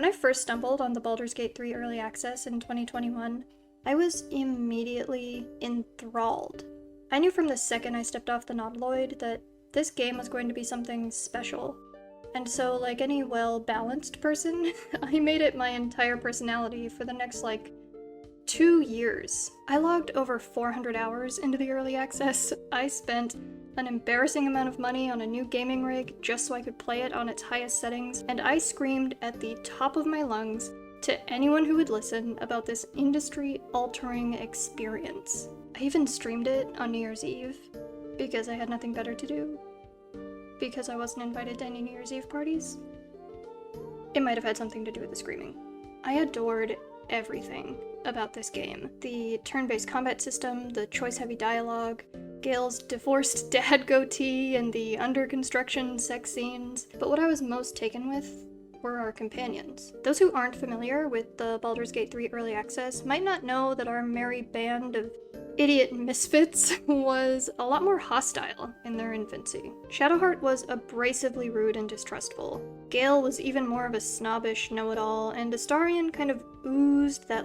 I first stumbled on the Baldur's Gate 3 Early Access in 2021, I was immediately enthralled. I knew from the second I stepped off the Nautiloid that this game was going to be something special. And so, like any well-balanced person, I made it my entire personality for the next, 2 years. I logged over 400 hours into the Early Access. I spent an embarrassing amount of money on a new gaming rig just so I could play it on its highest settings, and I screamed at the top of my lungs to anyone who would listen about this industry-altering experience. I even streamed it on New Year's Eve, because I had nothing better to do. Because I wasn't invited to any New Year's Eve parties. It might have had something to do with the screaming. I adored everything about this game. The turn-based combat system, the choice-heavy dialogue, Gale's divorced dad goatee, and the under-construction sex scenes. But what I was most taken with were our companions. Those who aren't familiar with the Baldur's Gate 3 Early Access might not know that our merry band of idiot misfits was a lot more hostile in their infancy. Shadowheart was abrasively rude and distrustful. Gale was even more of a snobbish know-it-all, and Astarion kind of oozed that,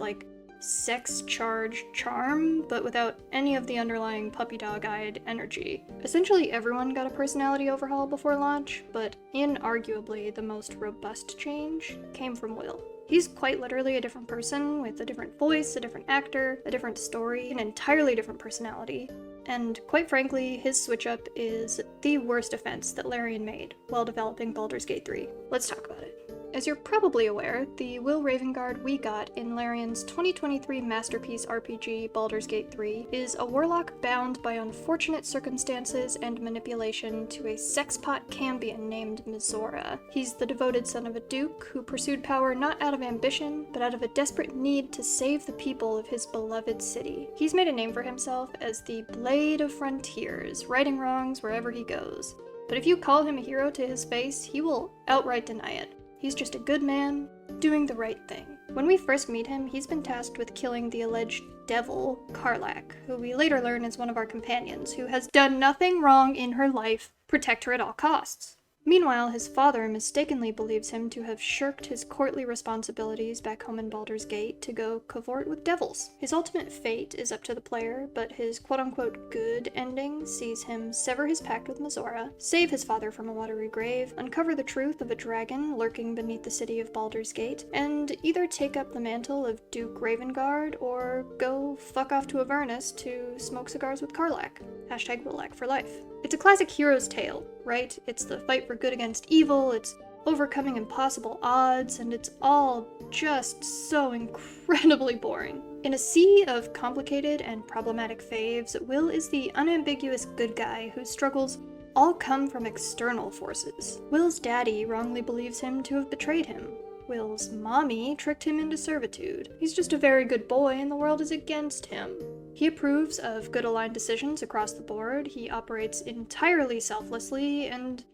sex-charged charm, but without any of the underlying puppy dog-eyed energy. Essentially everyone got a personality overhaul before launch, but inarguably the most robust change came from Wyll. He's quite literally a different person, with a different voice, a different actor, a different story, an entirely different personality. And quite frankly, his switch-up is the worst offense that Larian made while developing Baldur's Gate 3. Let's talk about it. As you're probably aware, the Wyll Ravengard we got in Larian's 2023 masterpiece RPG, Baldur's Gate 3, is a warlock bound by unfortunate circumstances and manipulation to a sexpot Cambion named Mizora. He's the devoted son of a duke who pursued power not out of ambition, but out of a desperate need to save the people of his beloved city. He's made a name for himself as the Blade of Frontiers, righting wrongs wherever he goes. But if you call him a hero to his face, he will outright deny it. He's just a good man, doing the right thing. When we first meet him, he's been tasked with killing the alleged devil, Karlach, who we later learn is one of our companions, who has done nothing wrong in her life. Protect her at all costs. Meanwhile, his father mistakenly believes him to have shirked his courtly responsibilities back home in Baldur's Gate to go cavort with devils. His ultimate fate is up to the player, but his quote-unquote good ending sees him sever his pact with Mizora, save his father from a watery grave, uncover the truth of a dragon lurking beneath the city of Baldur's Gate, and either take up the mantle of Duke Ravengard or go fuck off to Avernus to smoke cigars with Karlach. #Wyllack for life. It's a classic hero's tale, right? It's the fight for good against evil, it's overcoming impossible odds, and it's all just so incredibly boring. In a sea of complicated and problematic faves, Wyll is the unambiguous good guy whose struggles all come from external forces. Wyll's daddy wrongly believes him to have betrayed him. Wyll's mommy tricked him into servitude. He's just a very good boy and the world is against him. He approves of good aligned decisions across the board, he operates entirely selflessly, and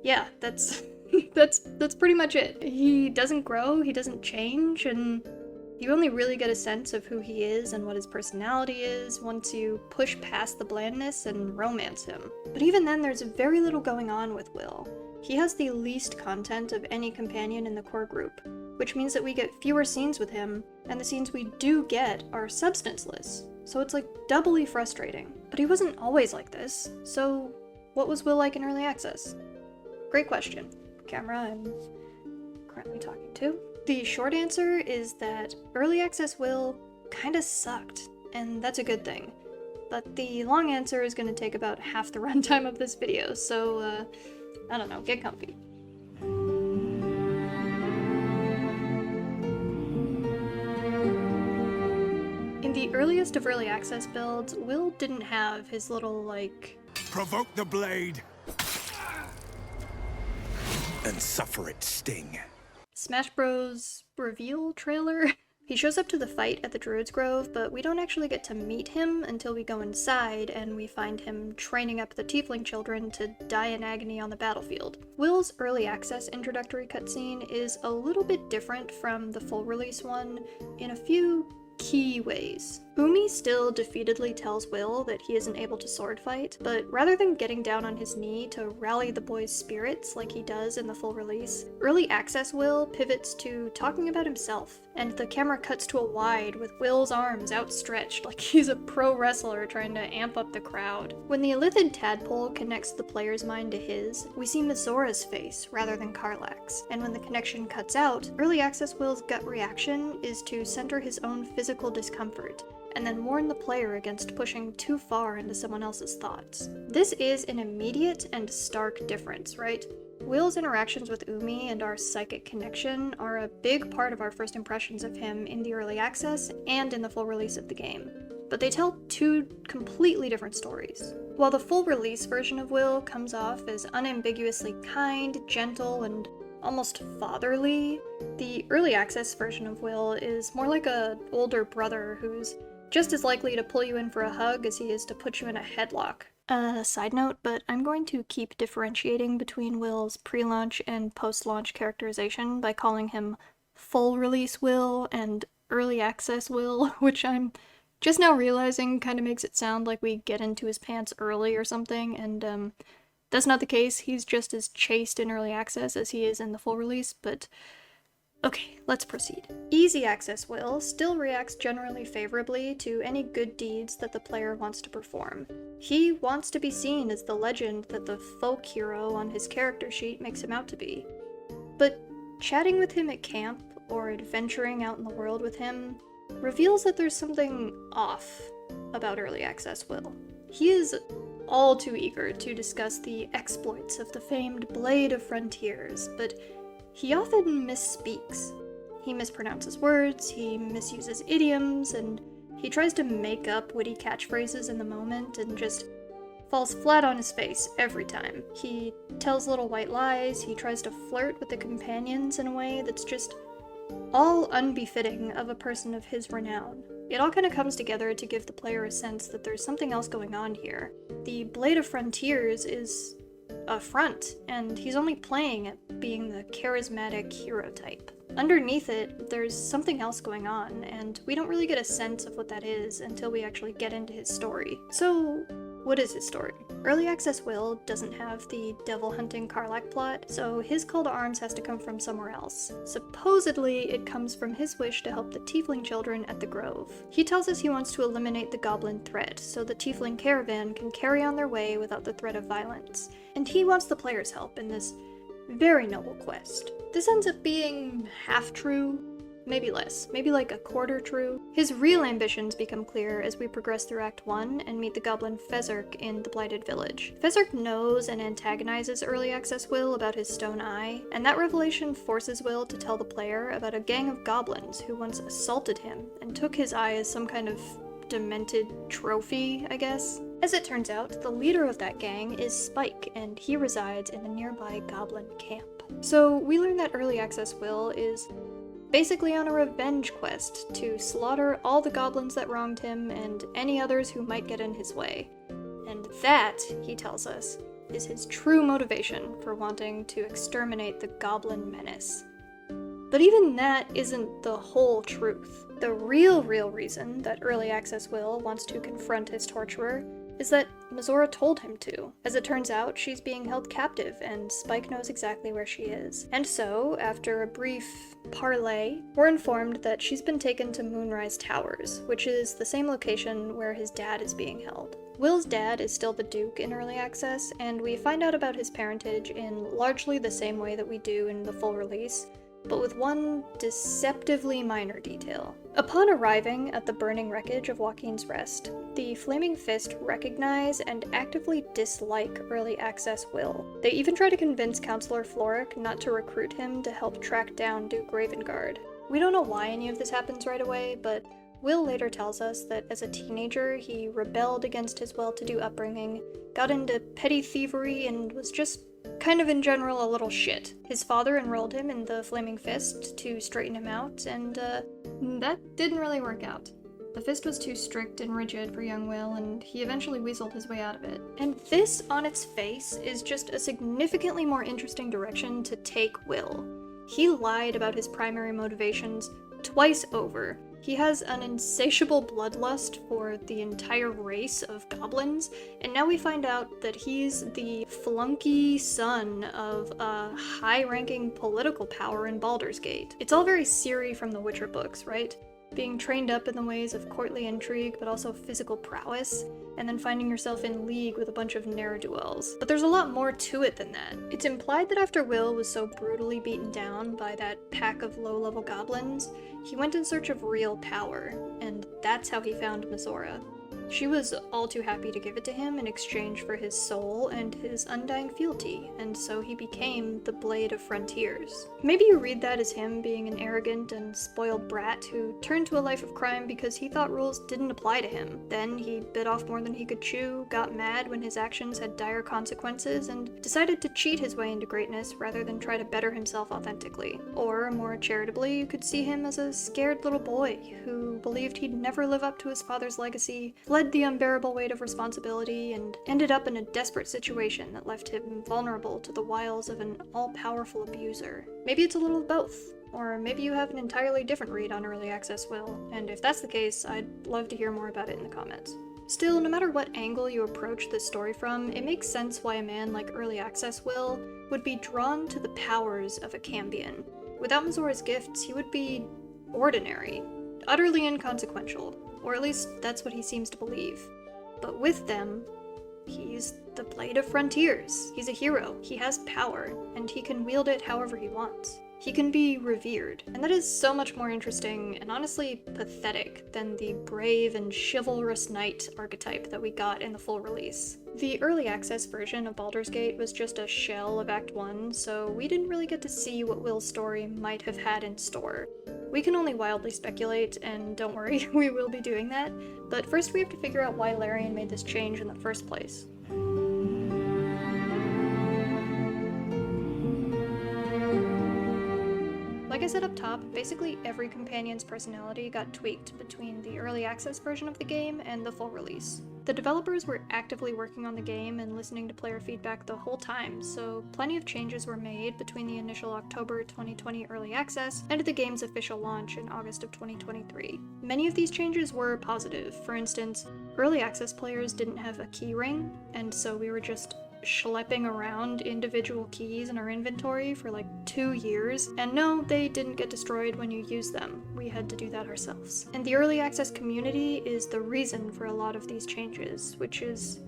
yeah, that's pretty much it. He doesn't grow, he doesn't change, and you only really get a sense of who he is and what his personality is once you push past the blandness and romance him. But even then, there's very little going on with Wyll. He has the least content of any companion in the core group, which means that we get fewer scenes with him, and the scenes we do get are substanceless, so it's doubly frustrating. But he wasn't always like this, so what was Wyll like in Early Access? Great question. Camera I'm currently talking to. The short answer is that Early Access Wyll kinda sucked, and that's a good thing. But the long answer is gonna take about half the runtime of this video, so I don't know, get comfy. In the earliest of Early Access builds, Wyll didn't have his little, Provoke the blade and suffer its sting. Smash Bros. Reveal trailer? He shows up to the fight at the Druid's Grove, but we don't actually get to meet him until we go inside and we find him training up the tiefling children to die in agony on the battlefield. Wyll's Early Access introductory cutscene is a little bit different from the full release one in a few key ways. Umi still defeatedly tells Wyll that he isn't able to sword fight, but rather than getting down on his knee to rally the boy's spirits like he does in the full release, early access Wyll pivots to talking about himself, and the camera cuts to a wide with Wyll's arms outstretched like he's a pro wrestler trying to amp up the crowd. When the Illithid tadpole connects the player's mind to his, we see Mizora's face rather than Karlach's, and when the connection cuts out, early access Wyll's gut reaction is to center his own physical discomfort, and then warn the player against pushing too far into someone else's thoughts. This is an immediate and stark difference, right? Wyll's interactions with Umi and our psychic connection are a big part of our first impressions of him in the early access and in the full release of the game, but they tell two completely different stories. While the full release version of Wyll comes off as unambiguously kind, gentle, and almost fatherly, the early access version of Wyll is more like an older brother who's just as likely to pull you in for a hug as he is to put you in a headlock. Side note, but I'm going to keep differentiating between Wyll's pre-launch and post-launch characterization by calling him full release Wyll and early access Wyll, which I'm just now realizing kind of makes it sound like we get into his pants early or something, and that's not the case. He's just as chaste in early access as he is in the full release, but okay, let's proceed. Easy access Wyll still reacts generally favorably to any good deeds that the player wants to perform. He wants to be seen as the legend that the folk hero on his character sheet makes him out to be. But chatting with him at camp, or adventuring out in the world with him, reveals that there's something off about early access Wyll. He is all too eager to discuss the exploits of the famed Blade of Frontiers, but he often misspeaks. He mispronounces words, he misuses idioms, and he tries to make up witty catchphrases in the moment and just falls flat on his face every time. He tells little white lies, he tries to flirt with the companions in a way that's just all unbefitting of a person of his renown. It all kind of comes together to give the player a sense that there's something else going on here. The Blade of Frontiers is a front, and he's only playing at being the charismatic hero type. Underneath it, there's something else going on, and we don't really get a sense of what that is until we actually get into his story. So, what is his story? Early access Wyll doesn't have the devil hunting Karlach plot, so his call to arms has to come from somewhere else. Supposedly, it comes from his wish to help the tiefling children at the Grove. He tells us he wants to eliminate the goblin threat, so the tiefling caravan can carry on their way without the threat of violence. And he wants the player's help in this very noble quest. This ends up being half true, maybe less, maybe like a quarter true. His real ambitions become clear as we progress through Act 1 and meet the goblin Fezark in the Blighted Village. Fezark knows and antagonizes early access Wyll about his stone eye, and that revelation forces Wyll to tell the player about a gang of goblins who once assaulted him and took his eye as some kind of demented trophy, I guess. As it turns out, the leader of that gang is Spike, and he resides in the nearby goblin camp. So we learn that early access Wyll is basically on a revenge quest to slaughter all the goblins that wronged him and any others who might get in his way. And that, he tells us, is his true motivation for wanting to exterminate the goblin menace. But even that isn't the whole truth. The real reason that early access Wyll wants to confront his torturer is that Mizora told him to. As it turns out, she's being held captive, and Spike knows exactly where she is. And so, after a brief parley, we're informed that she's been taken to Moonrise Towers, which is the same location where his dad is being held. Wyll's dad is still the Duke in early access, and we find out about his parentage in largely the same way that we do in the full release, but with one deceptively minor detail. Upon arriving at the burning wreckage of Joaquin's Rest, the Flaming Fist recognize and actively dislike early access Wyll. They even try to convince Counselor Floric not to recruit him to help track down Duke Ravengard. We don't know why any of this happens right away, but Wyll later tells us that as a teenager, he rebelled against his well-to-do upbringing, got into petty thievery, and was just kind of in general a little shit. His father enrolled him in the Flaming Fist to straighten him out, and that didn't really work out. The Fist was too strict and rigid for young Wyll, and he eventually weaseled his way out of it. And this, on its face, is just a significantly more interesting direction to take Wyll. He lied about his primary motivations twice over. He has an insatiable bloodlust for the entire race of goblins, and now we find out that he's the flunky son of a high-ranking political power in Baldur's Gate. It's all very Ciri from the Witcher books, right? Being trained up in the ways of courtly intrigue, but also physical prowess, and then finding yourself in league with a bunch of ne'er-do-wells. But there's a lot more to it than that. It's implied that after Wyll was so brutally beaten down by that pack of low-level goblins, he went in search of real power, and that's how he found Mizora. She was all too happy to give it to him in exchange for his soul and his undying fealty, and so he became the Blade of Frontiers. Maybe you read that as him being an arrogant and spoiled brat who turned to a life of crime because he thought rules didn't apply to him. Then he bit off more than he could chew, got mad when his actions had dire consequences, and decided to cheat his way into greatness rather than try to better himself authentically. Or, more charitably, you could see him as a scared little boy who believed he'd never live up to his father's legacy, fled the unbearable weight of responsibility, and ended up in a desperate situation that left him vulnerable to the wiles of an all-powerful abuser. Maybe it's a little of both, or maybe you have an entirely different read on Early Access Wyll, and if that's the case, I'd love to hear more about it in the comments. Still, no matter what angle you approach this story from, it makes sense why a man like Early Access Wyll would be drawn to the powers of a Cambion. Without Mizora's gifts, he would be ordinary, utterly inconsequential. Or at least that's what he seems to believe. But with them, he's the Blade of Frontiers. He's a hero, he has power, and he can wield it however he wants. He can be revered, and that is so much more interesting and honestly pathetic than the brave and chivalrous knight archetype that we got in the full release. The early access version of Baldur's Gate was just a shell of Act 1, so we didn't really get to see what Wyll's story might have had in store. We can only wildly speculate, and don't worry, we will be doing that, but first we have to figure out why Larian made this change in the first place. Like I said up top, basically every companion's personality got tweaked between the early access version of the game and the full release. The developers were actively working on the game and listening to player feedback the whole time, so plenty of changes were made between the initial October 2020 early access and the game's official launch in August of 2023. Many of these changes were positive. For instance, early access players didn't have a key ring, and so we were just schlepping around individual keys in our inventory for like 2 years, and no, they didn't get destroyed when you use them. We had to do that ourselves. And the early access community is the reason for a lot of these changes, which is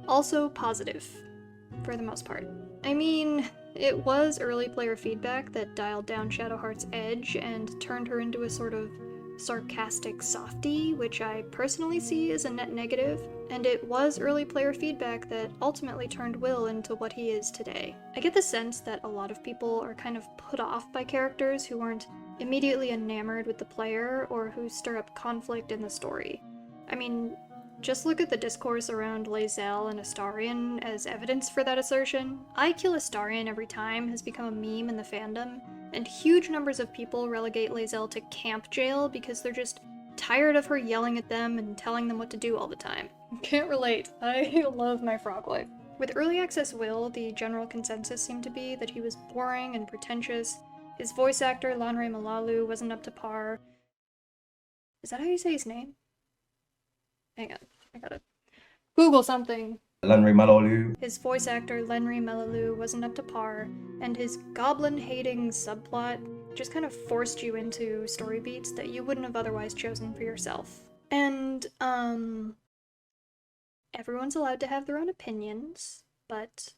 also positive, for the most part. I mean, it was early player feedback that dialed down Shadowheart's edge and turned her into a sort of sarcastic softie, which I personally see as a net negative, and it was early player feedback that ultimately turned Wyll into what he is today. I get the sense that a lot of people are kind of put off by characters who aren't immediately enamored with the player or who stir up conflict in the story. I mean, just look at the discourse around Bae'zel and Astarion as evidence for that assertion. I kill Astarion every time has become a meme in the fandom, and huge numbers of people relegate Bae'zel to camp jail because they're just tired of her yelling at them and telling them what to do all the time. Can't relate. I love my frog wife. With early access Wyll, the general consensus seemed to be that he was boring and pretentious. His voice actor, Lanre Malaolu, wasn't up to par. Is that how you say his name? Hang on, I gotta Google something. Lanre Malaolu. His voice actor, Lanre Malaolu, wasn't up to par, and his goblin-hating subplot just kind of forced you into story beats that you wouldn't have otherwise chosen for yourself. And, everyone's allowed to have their own opinions, but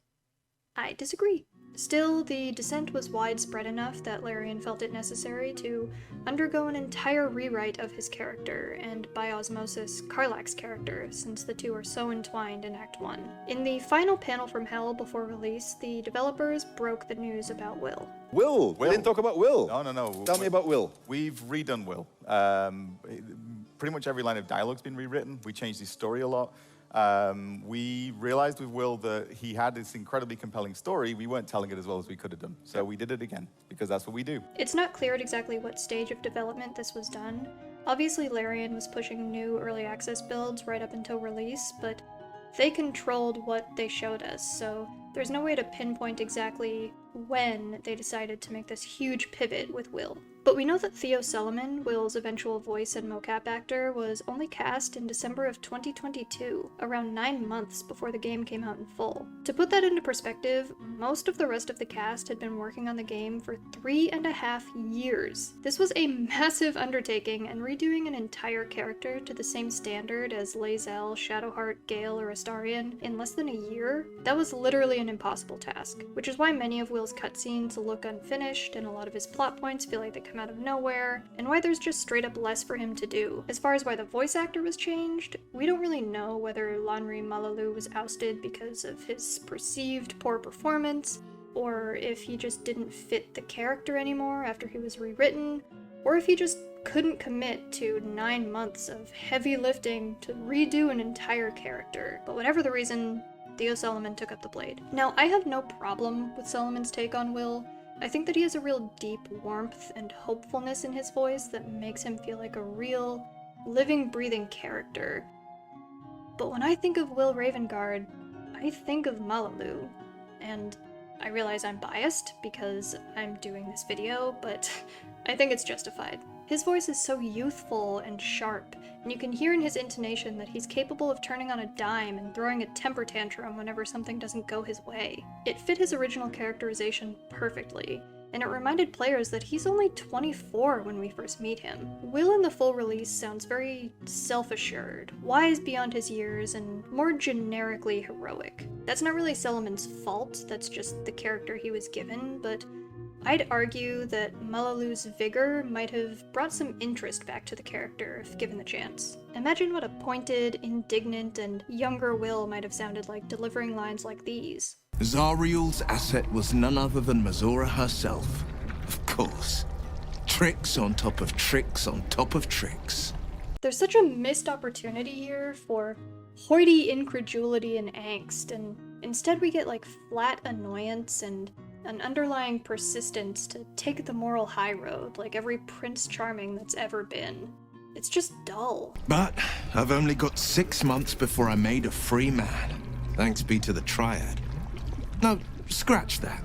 I disagree. Still, the dissent was widespread enough that Larian felt it necessary to undergo an entire rewrite of his character, and by osmosis, Karlach's character, since the two are so entwined in Act 1. In the final panel from Hell before release, the developers broke the news about Wyll. Wyll! We didn't talk about Wyll. No. Tell me about Wyll. We've redone Wyll. Pretty much every line of dialogue's been rewritten. We changed his story a lot. We realized with Wyll that he had this incredibly compelling story. We weren't telling it as well as we could have done. So we did it again, because that's what we do. It's not clear at exactly what stage of development this was done. Obviously, Larian was pushing new early access builds right up until release, but they controlled what they showed us, so there's no way to pinpoint exactly when they decided to make this huge pivot with Wyll. But we know that Theo Solomon, Wyll's eventual voice and mocap actor, was only cast in December of 2022, around 9 months before the game came out in full. To put that into perspective, most of the rest of the cast had been working on the game for 3.5 years. This was a massive undertaking, and redoing an entire character to the same standard as Bae'zel, Shadowheart, Gale, or Astarion in less than a year, that was literally an impossible task, which is why many of Wyll's cutscenes look unfinished and a lot of his plot points feel like they come out of nowhere, and why there's just straight up less for him to do. As far as why the voice actor was changed, we don't really know whether Lanre Malaolu was ousted because of his perceived poor performance, or if he just didn't fit the character anymore after he was rewritten, or if he just couldn't commit to 9 months of heavy lifting to redo an entire character. But whatever the reason, Theo Solomon took up the blade. Now, I have no problem with Solomon's take on Wyll. I think that he has a real deep warmth and hopefulness in his voice that makes him feel like a real, living, breathing character. But when I think of Wyll Ravengard, I think of Malaolu, and I realize I'm biased because I'm doing this video, but I think it's justified. His voice is so youthful and sharp, and you can hear in his intonation that he's capable of turning on a dime and throwing a temper tantrum whenever something doesn't go his way. It fit his original characterization perfectly, and it reminded players that he's only 24 when we first meet him. Wyll in the full release sounds very self-assured, wise beyond his years, and more generically heroic. That's not really Solomon's fault, that's just the character he was given, but I'd argue that Malaolu's vigor might have brought some interest back to the character if given the chance. Imagine what a pointed, indignant, and younger Wyll might have sounded like delivering lines like these. Zariel's asset was none other than Mazora herself. Of course. Tricks on top of tricks on top of tricks. There's such a missed opportunity here for hoity incredulity and angst, and instead we get like flat annoyance and an underlying persistence to take the moral high road like every Prince Charming that's ever been. It's just dull. But I've only got 6 months before I'm made a free man. Thanks be to the Triad. No, scratch that.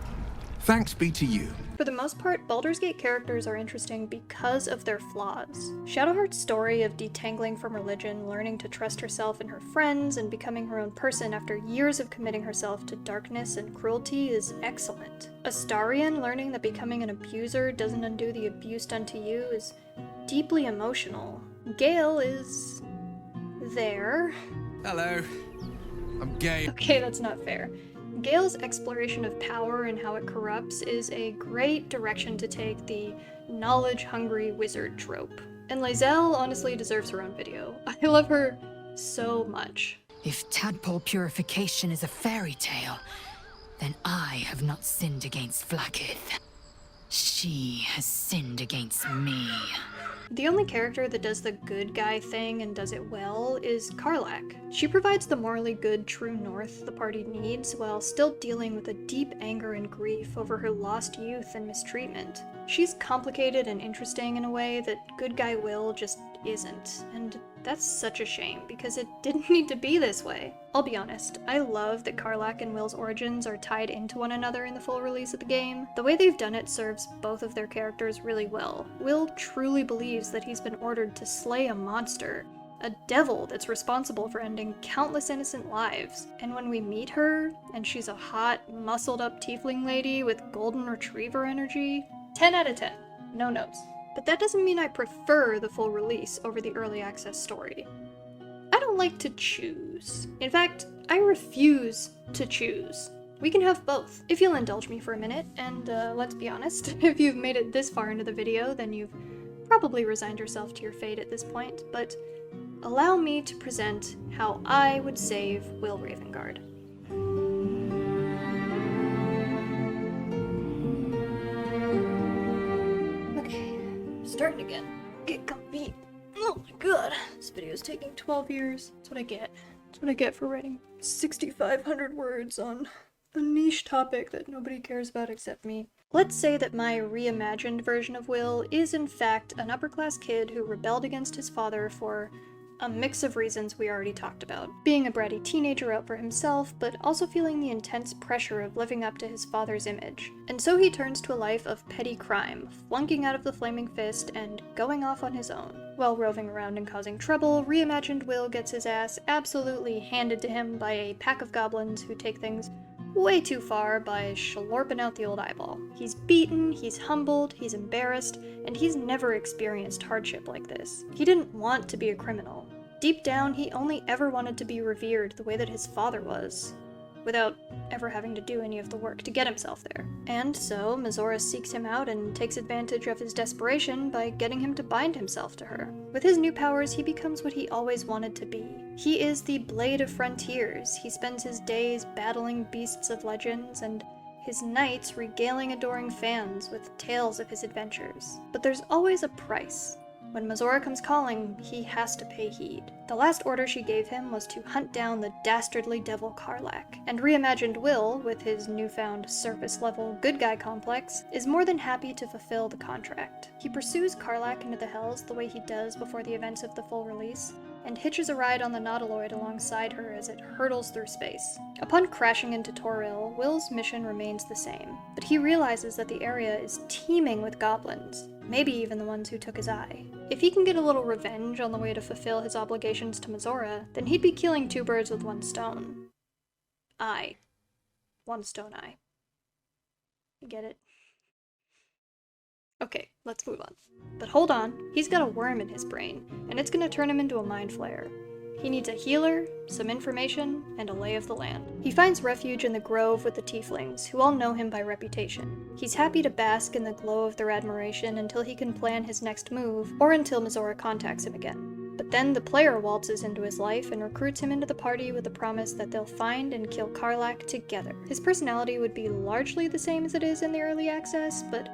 Thanks be to you. For the most part, Baldur's Gate characters are interesting because of their flaws. Shadowheart's story of detangling from religion, learning to trust herself and her friends, and becoming her own person after years of committing herself to darkness and cruelty is excellent. Astarion learning that becoming an abuser doesn't undo the abuse done to you is deeply emotional. Gale is there. Hello. I'm Gale. Okay, that's not fair. Gale's exploration of power and how it corrupts is a great direction to take the knowledge-hungry wizard trope. And Bae'zel honestly deserves her own video. I love her so much. If tadpole purification is a fairy tale, then I have not sinned against Vlaakith. She has sinned against me. The only character that does the good guy thing and does it well is Karlach. She provides the morally good true north the party needs while still dealing with a deep anger and grief over her lost youth and mistreatment. She's complicated and interesting in a way that good guy Wyll just isn't, and that's such a shame because it didn't need to be this way. I'll be honest, I love that Karlach and Wyll's origins are tied into one another in the full release of the game. The way they've done it serves both of their characters really well. Wyll truly believes that he's been ordered to slay a monster, a devil that's responsible for ending countless innocent lives. And when we meet her, and she's a hot, muscled-up tiefling lady with golden retriever energy, 10 out of 10. No notes. But that doesn't mean I prefer the full release over the early access story. I don't like to choose. In fact, I refuse to choose. We can have both. If you'll indulge me for a minute, and let's be honest, if you've made it this far into the video, then you've probably resigned yourself to your fate at this point, but allow me to present how I would save Wyll Ravengard. Starting again. Get comfy. Oh my god. This video is taking 12 years. That's what I get. That's what I get for writing 6,500 words on a niche topic that nobody cares about except me. Let's say that my reimagined version of Wyll is in fact an upper-class kid who rebelled against his father for A mix of reasons we already talked about. Being a bratty teenager out for himself, but also feeling the intense pressure of living up to his father's image. And so he turns to a life of petty crime, flunking out of the Flaming Fist and going off on his own. While roving around and causing trouble, Reimagined Wyll gets his ass absolutely handed to him by a pack of goblins who take things way too far by schlorping out the old eyeball. He's beaten, he's humbled, he's embarrassed, and he's never experienced hardship like this. He didn't want to be a criminal. Deep down, he only ever wanted to be revered the way that his father was, without ever having to do any of the work to get himself there. And so, Mizora seeks him out and takes advantage of his desperation by getting him to bind himself to her. With his new powers, he becomes what he always wanted to be. He is the Blade of Frontiers. He spends his days battling beasts of legends, and his nights regaling adoring fans with tales of his adventures. But there's always a price. When Mizora comes calling, he has to pay heed. The last order she gave him was to hunt down the dastardly devil Karlach, and Reimagined Wyll, with his newfound surface-level good guy complex, is more than happy to fulfill the contract. He pursues Karlach into the Hells the way he does before the events of the full release, and hitches a ride on the Nautiloid alongside her as it hurtles through space. Upon crashing into Toril, Wyll's mission remains the same, but he realizes that the area is teeming with goblins, maybe even the ones who took his eye. If he can get a little revenge on the way to fulfill his obligations to Mizora, then he'd be killing two birds with one stone. One stone eye. Get it? Okay, let's move on. But hold on, he's got a worm in his brain, and it's gonna turn him into a mind flayer. He needs a healer, some information, and a lay of the land. He finds refuge in the grove with the tieflings, who all know him by reputation. He's happy to bask in the glow of their admiration until he can plan his next move, or until Mizora contacts him again. But then the player waltzes into his life and recruits him into the party with the promise that they'll find and kill Karlach together. His personality would be largely the same as it is in the early access, but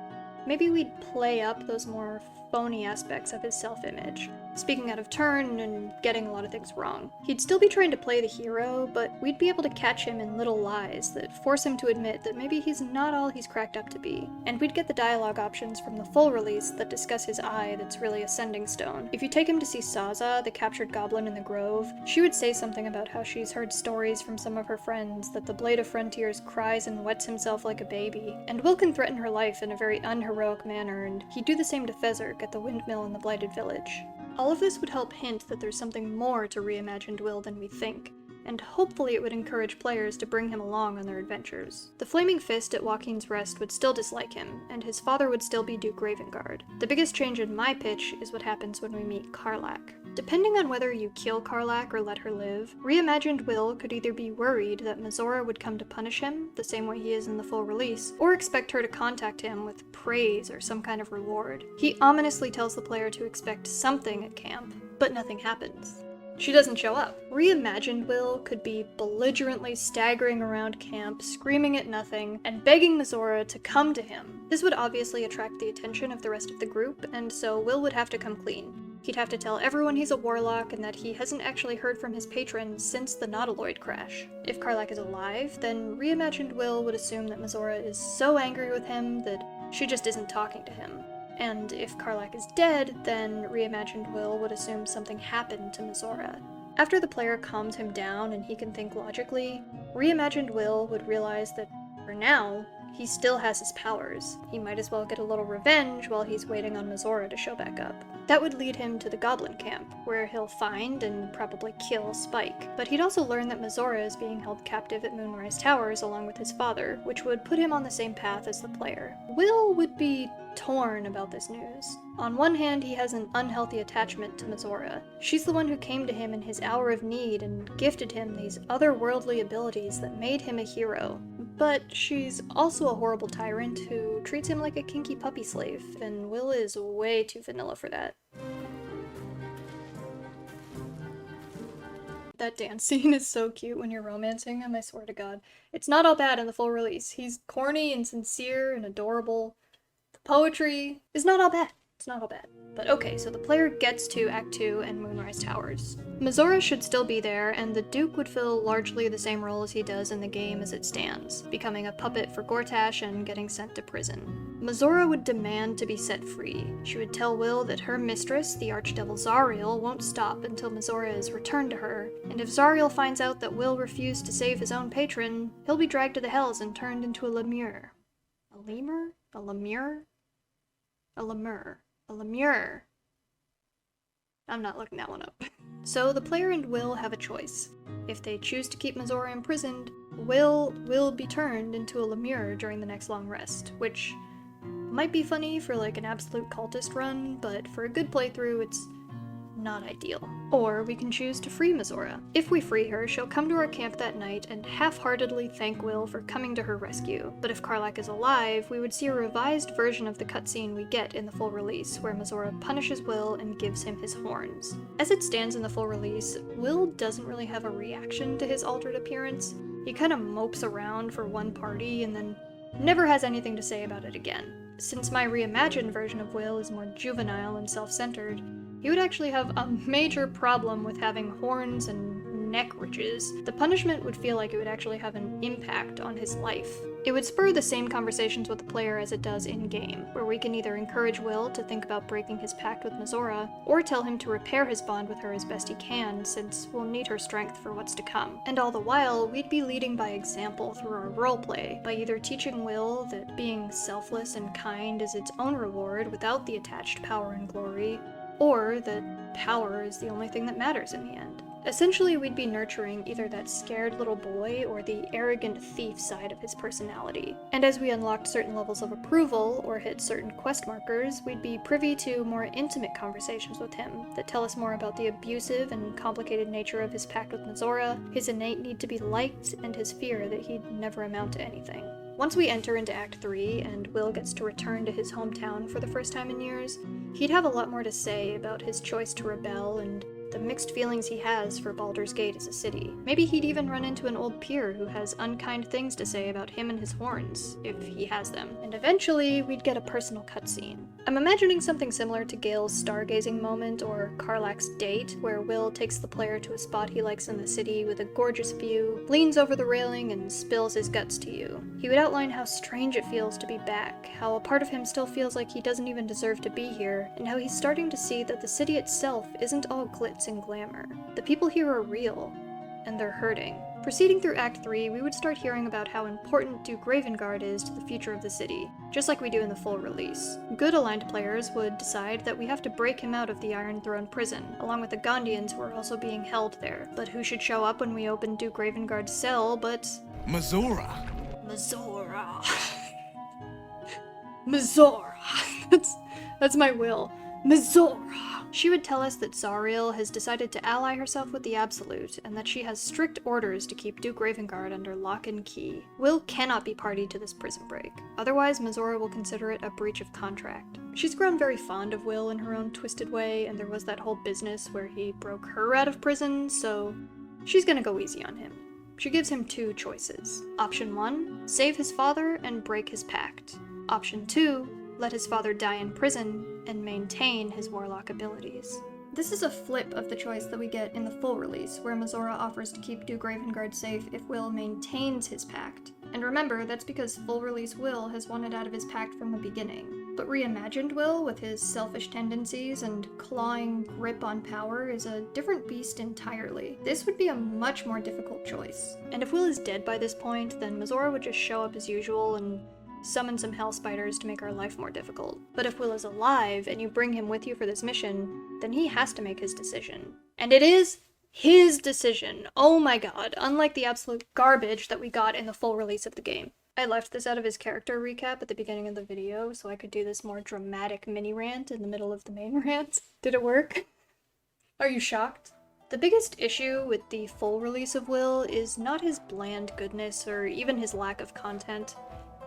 maybe we'd play up those more phony aspects of his self-image, speaking out of turn and getting a lot of things wrong. He'd still be trying to play the hero, but we'd be able to catch him in little lies that force him to admit that maybe he's not all he's cracked up to be. And we'd get the dialogue options from the full release that discuss his eye that's really a sending stone. If you take him to see Saza, the captured goblin in the grove, she would say something about how she's heard stories from some of her friends that the Blade of Frontiers cries and wets himself like a baby, and Wyll can threaten her life in a very unheroic manner, and he'd do the same to Fezzark at the windmill in the Blighted Village. All of this would help hint that there's something more to Reimagined Wyll than we think, and hopefully it would encourage players to bring him along on their adventures. The Flaming Fist at Joaquin's Rest would still dislike him, and his father would still be Duke Ravengard. The biggest change in my pitch is what happens when we meet Karlach. Depending on whether you kill Karlach or let her live, Reimagined Wyll could either be worried that Mizora would come to punish him, the same way he is in the full release, or expect her to contact him with praise or some kind of reward. He ominously tells the player to expect something at camp, but nothing happens. She doesn't show up. Reimagined Wyll could be belligerently staggering around camp, screaming at nothing, and begging Mizora to come to him. This would obviously attract the attention of the rest of the group, and so Wyll would have to come clean. He'd have to tell everyone he's a warlock and that he hasn't actually heard from his patron since the Nautiloid crash. If Karlach is alive, then Reimagined Wyll would assume that Mizora is so angry with him that she just isn't talking to him. And if Karlach is dead, then Reimagined Wyll would assume something happened to Mizora. After the player calms him down and he can think logically, Reimagined Wyll would realize that, for now, he still has his powers. He might as well get a little revenge while he's waiting on Mizora to show back up. That would lead him to the Goblin Camp, where he'll find and probably kill Spike. But he'd also learn that Mizora is being held captive at Moonrise Towers along with his father, which would put him on the same path as the player. Wyll would be torn about this news. On one hand, he has an unhealthy attachment to Mizora. She's the one who came to him in his hour of need and gifted him these otherworldly abilities that made him a hero. But she's also a horrible tyrant who treats him like a kinky puppy slave, and Wyll is way too vanilla for that. That dance scene is so cute when you're romancing him, I swear to God. It's not all bad in the full release. He's corny and sincere and adorable. The poetry is not all bad. It's not all bad. But okay, so the player gets to Act 2 and Moonrise Towers. Mizora should still be there, and the Duke would fill largely the same role as he does in the game as it stands, becoming a puppet for Gortash and getting sent to prison. Mizora would demand to be set free. She would tell Wyll that her mistress, the Archdevil Zariel, won't stop until Mizora is returned to her, and if Zariel finds out that Wyll refused to save his own patron, he'll be dragged to the Hells and turned into a lemure. A lemur? A lemure? A lemur. A lemure. I'm not looking that one up. So the player and Wyll have a choice. If they choose to keep Mizora imprisoned, Wyll will be turned into a lemure during the next long rest, which might be funny for like an absolute cultist run, but for a good playthrough it's not ideal. Or we can choose to free Mizora. If we free her, she'll come to our camp that night and half-heartedly thank Wyll for coming to her rescue. But if Karlach is alive, we would see a revised version of the cutscene we get in the full release, where Mizora punishes Wyll and gives him his horns. As it stands in the full release, Wyll doesn't really have a reaction to his altered appearance. He kind of mopes around for one party and then never has anything to say about it again. Since my reimagined version of Wyll is more juvenile and self-centered, he would actually have a major problem with having horns and neck ridges. The punishment would feel like it would actually have an impact on his life. It would spur the same conversations with the player as it does in-game, where we can either encourage Wyll to think about breaking his pact with Mizora, or tell him to repair his bond with her as best he can, since we'll need her strength for what's to come. And all the while, we'd be leading by example through our roleplay, by either teaching Wyll that being selfless and kind is its own reward without the attached power and glory, or that power is the only thing that matters in the end. Essentially, we'd be nurturing either that scared little boy or the arrogant thief side of his personality. And as we unlocked certain levels of approval, or hit certain quest markers, we'd be privy to more intimate conversations with him that tell us more about the abusive and complicated nature of his pact with Mizora, his innate need to be liked, and his fear that he'd never amount to anything. Once we enter into Act 3, and Wyll gets to return to his hometown for the first time in years, he'd have a lot more to say about his choice to rebel and the mixed feelings he has for Baldur's Gate as a city. Maybe he'd even run into an old peer who has unkind things to say about him and his horns, if he has them. And eventually, we'd get a personal cutscene. I'm imagining something similar to Gale's stargazing moment or Karlach's date, where Wyll takes the player to a spot he likes in the city with a gorgeous view, leans over the railing, and spills his guts to you. He would outline how strange it feels to be back, how a part of him still feels like he doesn't even deserve to be here, and how he's starting to see that the city itself isn't all glitz and glamour. The people here are real, and they're hurting. Proceeding through Act 3, we would start hearing about how important Duke Ravengard is to the future of the city, just like we do in the full release. Good aligned players would decide that we have to break him out of the Iron Throne prison, along with the Gondians who are also being held there. But who should show up when we open Duke Ravengard's cell but... Mizora. Mizora. Mizora. That's my Wyll. Mizora. She would tell us that Zariel has decided to ally herself with the Absolute, and that she has strict orders to keep Duke Ravengard under lock and key. Wyll cannot be party to this prison break, otherwise Mizora will consider it a breach of contract. She's grown very fond of Wyll in her own twisted way, and there was that whole business where he broke her out of prison, so she's gonna go easy on him. She gives him two choices. Option 1, save his father and break his pact. Option 2, let his father die in prison and maintain his warlock abilities. This is a flip of the choice that we get in the full release, where Mizora offers to keep Duke Ravengard safe if Wyll maintains his pact. And remember, that's because full release Wyll has wanted out of his pact from the beginning. But reimagined Wyll, with his selfish tendencies and clawing grip on power, is a different beast entirely. This would be a much more difficult choice. And if Wyll is dead by this point, then Mizora would just show up as usual and summon some hell spiders to make our life more difficult. But if Wyll is alive, and you bring him with you for this mission, then he has to make his decision. And it is his decision. Oh my god, unlike the absolute garbage that we got in the full release of the game. I left this out of his character recap at the beginning of the video, so I could do this more dramatic mini-rant in the middle of the main rant. Did it work? Are you shocked? The biggest issue with the full release of Wyll is not his bland goodness or even his lack of content.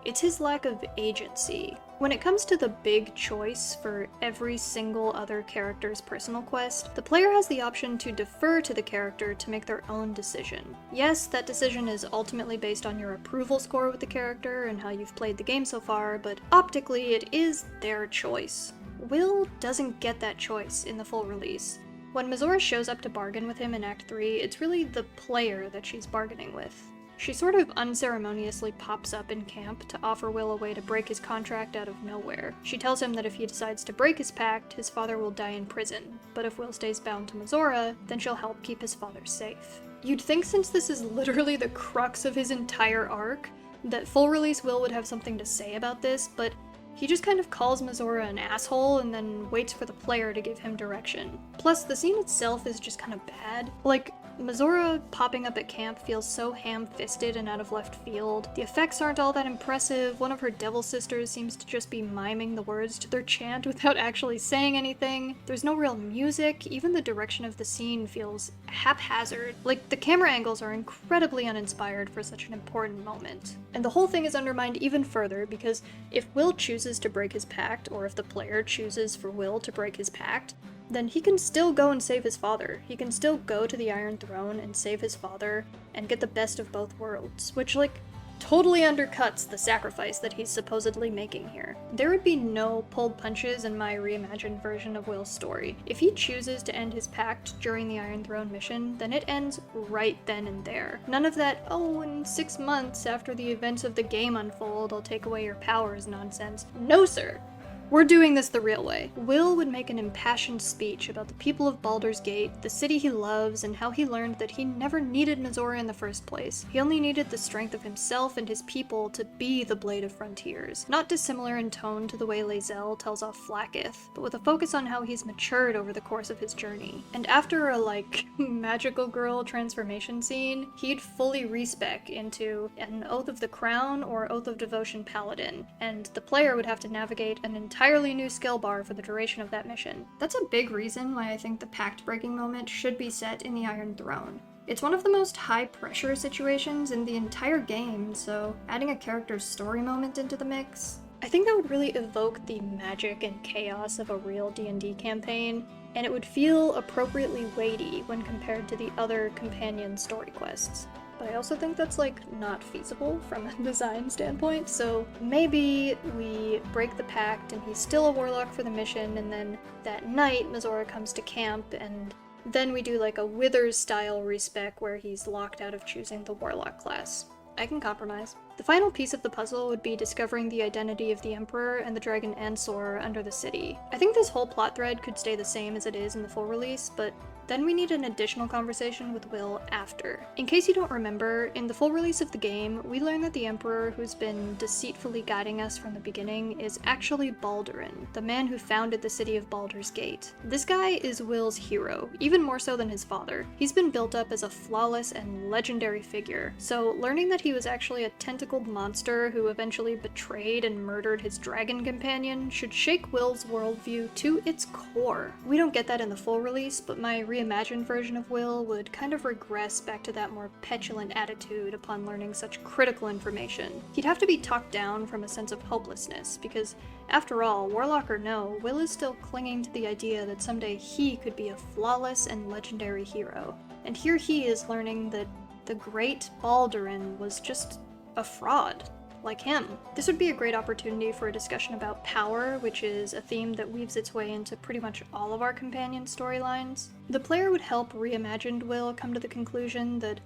It's his lack of agency. When it comes to the big choice for every single other character's personal quest, the player has the option to defer to the character to make their own decision. Yes, that decision is ultimately based on your approval score with the character and how you've played the game so far, but optically it is their choice. Wyll doesn't get that choice in the full release. When Mizora shows up to bargain with him in Act 3, it's really the player that she's bargaining with. She sort of unceremoniously pops up in camp to offer Wyll a way to break his contract out of nowhere. She tells him that if he decides to break his pact, his father will die in prison, but if Wyll stays bound to Mizora, then she'll help keep his father safe. You'd think since this is literally the crux of his entire arc, that full release Wyll would have something to say about this, but he just kind of calls Mizora an asshole and then waits for the player to give him direction. Plus, the scene itself is just kind of bad. Like, Mizora popping up at camp feels so ham-fisted and out of left field. The effects aren't all that impressive. One of her devil sisters seems to just be miming the words to their chant without actually saying anything. There's no real music. Even the direction of the scene feels haphazard. Like, the camera angles are incredibly uninspired for such an important moment. And the whole thing is undermined even further because if Wyll chooses to break his pact, or if the player chooses for Wyll to break his pact, then he can still go and save his father. He can still go to the Iron Throne and save his father and get the best of both worlds, which, like, totally undercuts the sacrifice that he's supposedly making here. There would be no pulled punches in my reimagined version of Wyll's story. If he chooses to end his pact during the Iron Throne mission, then it ends right then and there. None of that, oh, in 6 months after the events of the game unfold, I'll take away your powers nonsense. No, sir! We're doing this the real way. Wyll would make an impassioned speech about the people of Baldur's Gate, the city he loves, and how he learned that he never needed Mizora in the first place. He only needed the strength of himself and his people to be the Blade of Frontiers. Not dissimilar in tone to the way Lae'zel tells off Flakith, but with a focus on how he's matured over the course of his journey. And after a, like, magical girl transformation scene, he'd fully respec into an Oath of the Crown or Oath of Devotion Paladin, and the player would have to navigate an entirely new skill bar for the duration of that mission. That's a big reason why I think the pact-breaking moment should be set in the Iron Throne. It's one of the most high-pressure situations in the entire game, so adding a character's story moment into the mix, I think that would really evoke the magic and chaos of a real D&D campaign, and it would feel appropriately weighty when compared to the other companion story quests. But I also think that's, like, not feasible from a design standpoint, so maybe we break the pact and he's still a warlock for the mission, and then that night Mizora comes to camp, and then we do, like, a Withers-style respec where he's locked out of choosing the warlock class. I can compromise. The final piece of the puzzle would be discovering the identity of the Emperor and the dragon Ansor under the city. I think this whole plot thread could stay the same as it is in the full release, but then we need an additional conversation with Wyll after. In case you don't remember, in the full release of the game, we learn that the Emperor who's been deceitfully guiding us from the beginning is actually Baldurin, the man who founded the city of Baldur's Gate. This guy is Wyll's hero, even more so than his father. He's been built up as a flawless and legendary figure, so learning that he was actually a tentacled monster who eventually betrayed and murdered his dragon companion should shake Wyll's worldview to its core. We don't get that in the full release, but my reimagined version of Wyll would kind of regress back to that more petulant attitude upon learning such critical information. He'd have to be talked down from a sense of hopelessness, because after all, warlock or no, Wyll is still clinging to the idea that someday he could be a flawless and legendary hero. And here he is learning that the great Baldurin was just a fraud. Like him. This would be a great opportunity for a discussion about power, which is a theme that weaves its way into pretty much all of our companion storylines. The player would help reimagined Wyll come to the conclusion that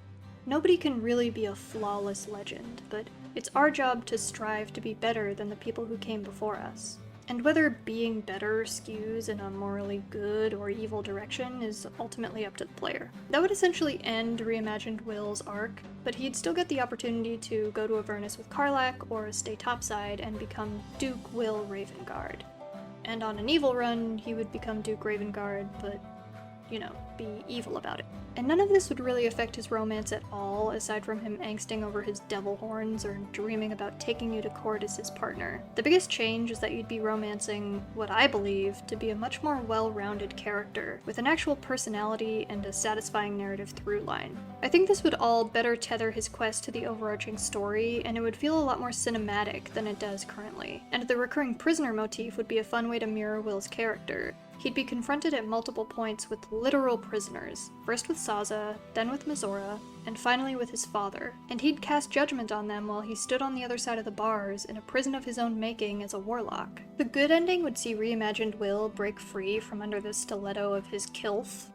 nobody can really be a flawless legend, but it's our job to strive to be better than the people who came before us. And whether being better skews in a morally good or evil direction is ultimately up to the player. That would essentially end reimagined Wyll's arc, but he'd still get the opportunity to go to Avernus with Karlach or stay topside and become Duke Wyll Ravengard. And on an evil run, he would become Duke Ravengard, but, you know, be evil about it. And none of this would really affect his romance at all, aside from him angsting over his devil horns or dreaming about taking you to court as his partner. The biggest change is that you'd be romancing what I believe to be a much more well-rounded character, with an actual personality and a satisfying narrative through line. I think this would all better tether his quest to the overarching story, and it would feel a lot more cinematic than it does currently. And the recurring prisoner motif would be a fun way to mirror Wyll's character. He'd be confronted at multiple points with literal prisoners, first with Saza, then with Mizora, and finally with his father, and he'd cast judgment on them while he stood on the other side of the bars in a prison of his own making as a warlock. The good ending would see reimagined Wyll break free from under the stiletto of his kilth,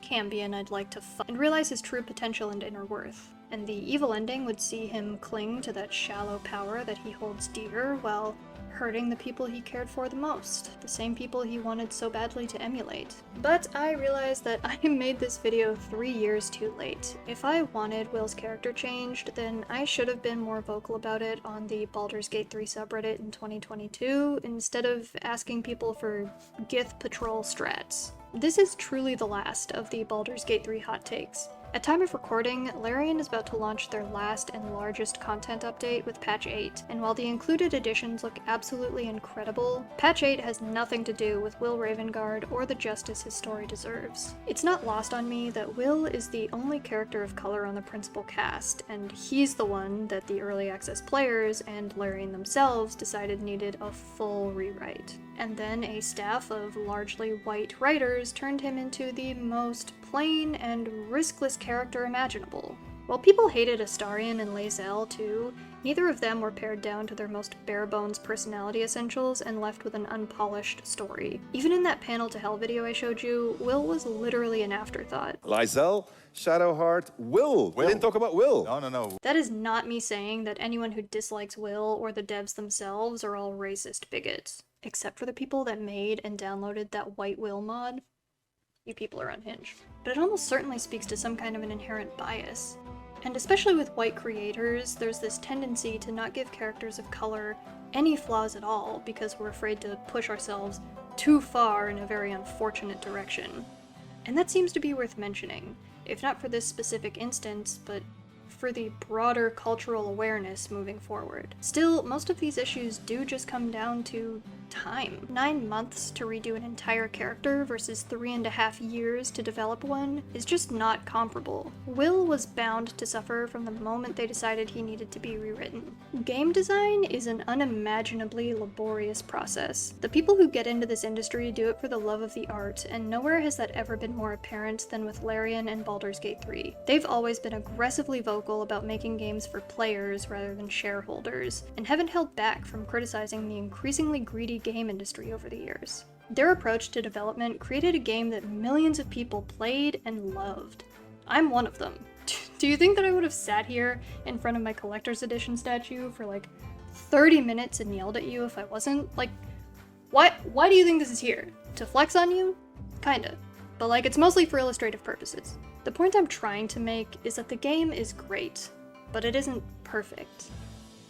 Cambion I'd like to fuck, and realize his true potential and inner worth. and the evil ending would see him cling to that shallow power that he holds dear while hurting the people he cared for the most, the same people he wanted so badly to emulate. But I realized that I made this video 3 years too late. If I wanted Wyll's character changed, then I should have been more vocal about it on the Baldur's Gate 3 subreddit in 2022, instead of asking people for Gith Patrol strats. This is truly the last of the Baldur's Gate 3 hot takes. At time of recording, Larian is about to launch their last and largest content update with Patch 8, and while the included additions look absolutely incredible, Patch 8 has nothing to do with Wyll Ravengard or the justice his story deserves. It's not lost on me that Wyll is the only character of color on the principal cast, and he's the one that the early access players and Larian themselves decided needed a full rewrite. And then a staff of largely white writers turned him into the most plain and riskless character imaginable. While people hated Astarion and Bae'zel too, neither of them were pared down to their most bare-bones personality essentials and left with an unpolished story. Even in that Panel to Hell video I showed you, Wyll was literally an afterthought. Bae'zel, Shadowheart, Wyll. We didn't talk about Wyll. No. That is not me saying that anyone who dislikes Wyll or the devs themselves are all racist bigots. Except for the people that made and downloaded that White Wyll mod. You people are unhinged. But it almost certainly speaks to some kind of an inherent bias. And especially with white creators, there's this tendency to not give characters of color any flaws at all because we're afraid to push ourselves too far in a very unfortunate direction. And that seems to be worth mentioning, if not for this specific instance, but for the broader cultural awareness moving forward. Still, most of these issues do just come down to time. 9 months to redo an entire character versus 3.5 years to develop one is just not comparable. Wyll was bound to suffer from the moment they decided he needed to be rewritten. Game design is an unimaginably laborious process. The people who get into this industry do it for the love of the art, and nowhere has that ever been more apparent than with Larian and Baldur's Gate 3. They've always been aggressively vocal about making games for players rather than shareholders, and haven't held back from criticizing the increasingly greedy game industry over the years. Their approach to development created a game that millions of people played and loved. I'm one of them. Do you think that I would have sat here in front of my collector's edition statue for like 30 minutes and yelled at you if I wasn't? Like, why do you think this is here? To flex on you? Kinda. But like, it's mostly for illustrative purposes. The point I'm trying to make is that the game is great, but it isn't perfect.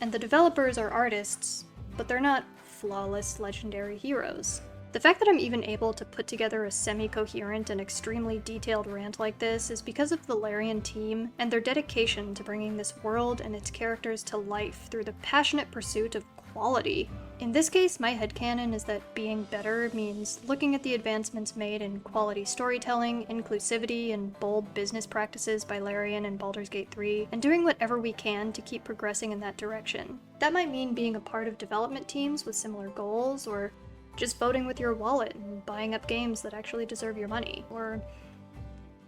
And the developers are artists, but they're not flawless legendary heroes. The fact that I'm even able to put together a semi-coherent and extremely detailed rant like this is because of the Larian team and their dedication to bringing this world and its characters to life through the passionate pursuit of quality. In this case, my headcanon is that being better means looking at the advancements made in quality storytelling, inclusivity, and bold business practices by Larian and Baldur's Gate 3, and doing whatever we can to keep progressing in that direction. That might mean being a part of development teams with similar goals, or just voting with your wallet and buying up games that actually deserve your money, or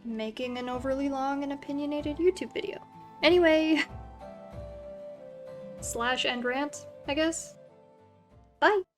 making an overly long and opinionated YouTube video. Anyway, /end rant, I guess? Bye!